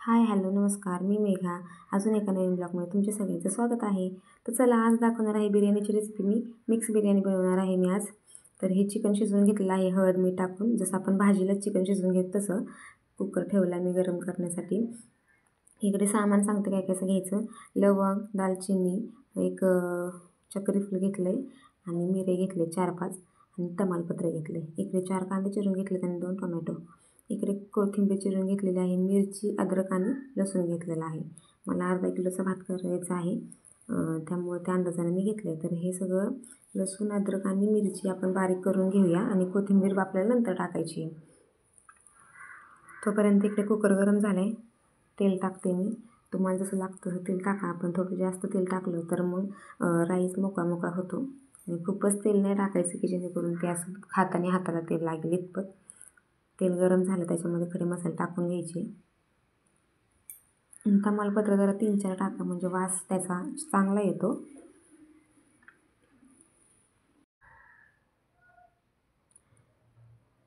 हाय, hello, नमस्कार. मी मेघा. अजून एका नवीन ब्लॉगमध्ये तुमच्या सगळ्यांचं स्वागत आहे. तर चला, आज दाखवणार आहे बिर्याणीची रेसिपी. मी मिक्स बिर्याणी बनवणार आहे मी आज. तर हे चिकन शिजवून घेतलेलं आहे हळद मीठ टाकून. जसं आपण भाजीला चिकन शिजवून घेत तसं कुकर ठेवला मी गरम करण्यासाठी. इकडे सामान सांगते काय कसं घ्यायचं. लवंग, दालचिनी, एक चक्री फूल घेतलं आहे आणि मिरे घेतले 4-5 आणि तमालपत्र घेतले. इकडे 4 कांदे चिरून घेतले आणि 2 टोमॅटो. इकडे कोथिंबीर चिरून घेतलेली आहे. मिरची, अद्रक आणि लसूण घेतलेला आहे. मला अर्धा किलोचा भात करायचा आहे, त्यामुळे त्या अंदाजाने मी घेतलं आहे. तर हे सगळं लसूण, अद्रक आणि मिरची आपण बारीक करून घेऊया आणि कोथिंबीर आपल्याला नंतर टाकायची आहे. तोपर्यंत इकडे कुकर गरम झालं आहे. तेल टाकते मी. तुम्हाला जसं लागतं तसं तेल टाका. आपण थोडं जास्त तेल टाकलं तर मग राईस मोकळा मोकळा होतो आणि खूपच तेल नाही टाकायचं की जेणेकरून ते असं खाताना हाताला तेल लागेल इतपत. तेल गरम झालं त्याच्यामध्ये खडे मसाले टाकून घ्यायचे. तमालपत्र जरा 3-4 टाका म्हणजे वास त्याचा चांगला येतो.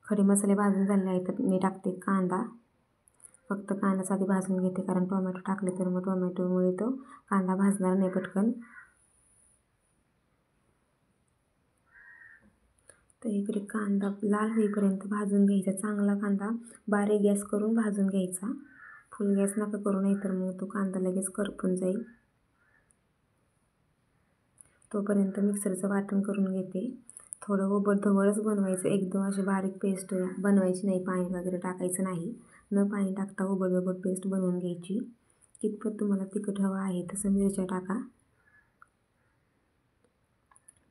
खडे मसाले भाजून झाले आहेत तर मी टाकते कांदा. फक्त कांदाच आधी भाजून घेते कारण टोमॅटो टाकले तर मग टोमॅटोमुळे तो कांदा भाजणार नाही पटकन. तर इकडे कांदा लाल होईपर्यंत भाजून घ्यायचा. चांगला कांदा बारीक गॅस करून भाजून घ्यायचा. फुल गॅस नका करू, नाही तर मग तो कांदा लगेच करपून जाईल. तोपर्यंत मिक्सरचं वाटण करून घेते. थोडं ओबडधोबडच बनवायचं, एकदम अशी बारीक पेस्ट बनवायची नाही. पाणी वगैरे टाकायचं नाही. न पाणी टाकता ओबडधोबड पेस्ट बनवून घ्यायची. कितपत तुम्हाला तिखट हवं आहे तसं मिरच्या टाका.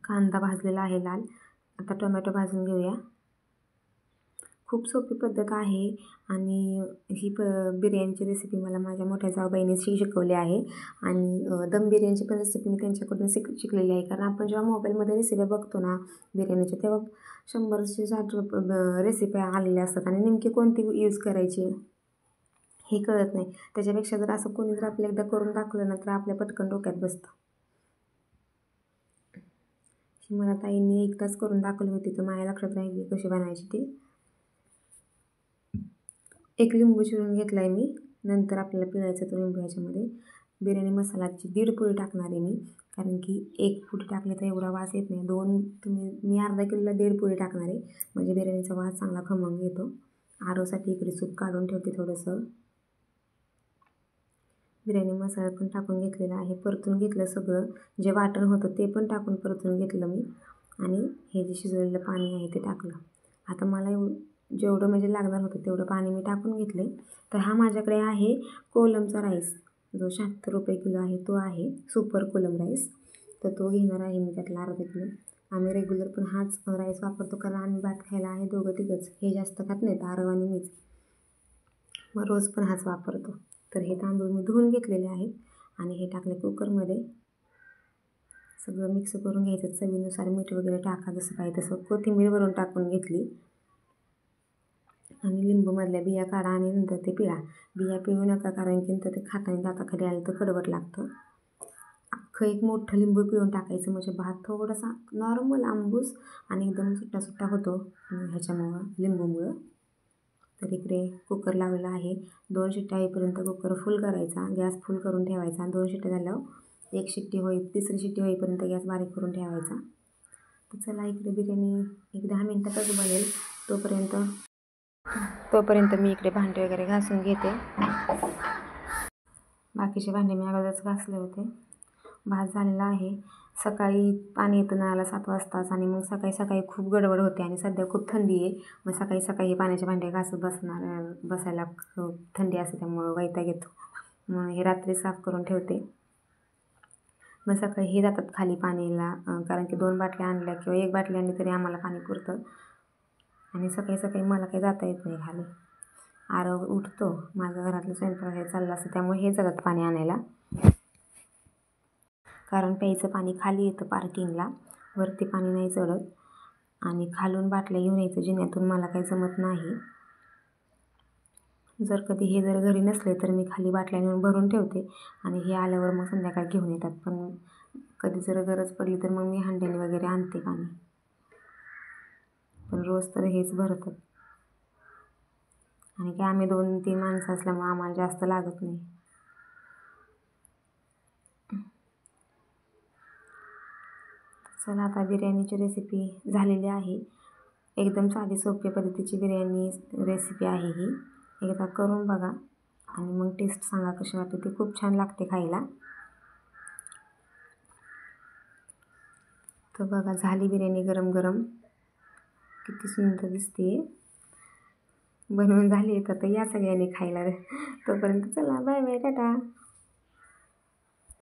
कांदा भाजलेला आहे लाल. आता टोमॅटो भाजून घेऊया. खूप सोपी पद्धत आहे आणि ही बिर्याणीची रेसिपी मला माझ्या मोठ्या जाऊबाईंनी शिकवली आहे आणि दम बिर्याणीची पण रेसिपी मी त्यांच्याकडून शिकलेली आहे. कारण आपण जेव्हा मोबाईलमध्ये रेसिपी बघतो ना बिर्याणीच्या, तेव्हा 100-60 रेसिप्या आलेल्या असतात आणि नेमकी कोणती यूज करायची हे कळत नाही. त्याच्यापेक्षा जर असं कोणी जर आपल्या एकदा करून दाखवलं ना तर आपल्या पटकन डोक्यात बसतं. ही मला ताईंनी एकदाच करून दाखवली होती तर माझ्या लक्षात राहिली कशी बनायची ती. एक लिंबू चिरून घेतला आहे मी. नंतर आपल्याला पिळायचा तो लिंबू. ह्याच्यामध्ये बिर्याणी मसाल्याची 1.5 पुडी टाकणार आहे मी, कारण की 1 पुडी टाकली तर एवढा वास येत नाही. मी अर्धा किलोला 1.5 पुडी टाकणार आहे म्हणजे बिर्याणीचा वास चांगला खमंग येतो. आरोसाठी इकडे सूप काढून ठेवते थोडंसं. बिर्याणी मसाला पण टाकून घेतलेला आहे. परतून घेतलं सगळं. जे वाटण होतं ते पण टाकून परतून घेतलं मी आणि हे जे शिजवलेलं पाणी आहे ते टाकलं. आता मला जेवढं म्हणजे लागणार होतं तेवढं पाणी मी टाकून घेतले. तर हा माझ्याकडे आहे कोलमचा राईस, जो 76 रुपये किलो आहे तो आहे सुपर कोलम राईस. तर तो घेणार आहे मी, त्यातला अर्धा किलो. आम्ही रेग्युलर पण हाच राईस वापरतो कारण आम्ही भात खायला आहे दोघं-तिघंच. हे जास्त खात नाहीत, आरव आणि मीच. मग रोज पण हाच वापरतो. तर हे तांदूळ मी धुवून घेतलेले आहेत आणि हे टाकले कुकरमध्ये. सगळं मिक्स करून घ्यायचं. चवीनुसार मीठ वगैरे टाका, जसं पाहिजे तसं. कोथिंबीर वरून टाकून घेतली आणि लिंबूमधल्या बिया काढा आणि नंतर ते पिळा. बिया पिळू नका कारण की नंतर ते खाताना दाताखाली आलं तर कडवट लागतं. अख्खं एक मोठं लिंबू पिळून टाकायचं म्हणजे भात थोडासा नॉर्मल आंबूस आणि एकदम सुट्टा सुट्टा होतो ह्याच्यामुळं, लिंबूमुळं. तर इकडे कुकर लावलेला आहे. 2 शिट्ट्या होईपर्यंत कुकर फुल करायचा. गॅस फुल करून ठेवायचा. 2 शिट्ट्या झाल्यावर 1 शिट्टी तिसरी शिट्टी होईपर्यंत गॅस बारीक करून ठेवायचा. तर चला, इकडे बिर्याणी 1-10 मिनटातच बनेल. तोपर्यंत मी इकडे भांडे वगैरे घासून घेते. बाकीचे भांडे मी अगोदरच घासले होते. भात झालेला आहे. सकाळी पाणी येतं नळाला 7 वाजताच आणि मग सकाळी सकाळी खूप गडबड होते आणि सध्या खूप थंडी आहे. मग सकाळी सकाळी हे पाण्याचे भांडे घासत बसायला थंडी असते त्यामुळं वैताग येतो. मग हे रात्री साफ करून ठेवते. मग सकाळी हे जातात खाली पाणीला, कारण की 2 बाटल्या आणल्या किंवा 1 बाटली आणली तरी आम्हाला पाणी पुरतं आणि सकाळी सकाळी मला काही जाता येत नाही खाली. आरव उठतो, माझं घरातलं स्वयंपाक हे चाललं असतं त्यामुळे हे जातात पाणी आणायला. कारण प्यायचं पाणी खाली येतं पार्किंगला, वरती पाणी नाही चढत आणि खालून बाटल्या घेऊन यायचं जिन्यातून मला काही जमत नाही. जर घरी नसले तर मी खाली बाटल्या नेऊन भरून ठेवते आणि हे आल्यावर मग संध्याकाळी घेऊन येतात. पण कधी जर गरज पडली तर मग मी हंड्याने वगैरे आणते पाणी. पण रोज तर हेच भरतात. आणि काय आम्ही 2-3 माणसं असल्यामुळे आम्हाला जास्त लागत नाही. चला आता बिर्याणीची रेसिपी झालेली आहे. एकदम साधी सोपी पद्धतीची बिर्याणी रेसिपी आहे ही. एकदा करून बघा आणि मग टेस्ट सांगा कशी वाटते. ती खूप छान लागते खायला. तर बघा झाली बिर्याणी गरम गरम, किती सुंदर दिसते. बनवून झाली तर या सगळ्यांनी खायला. तोपर्यंत चला बाय बाय, टाटा.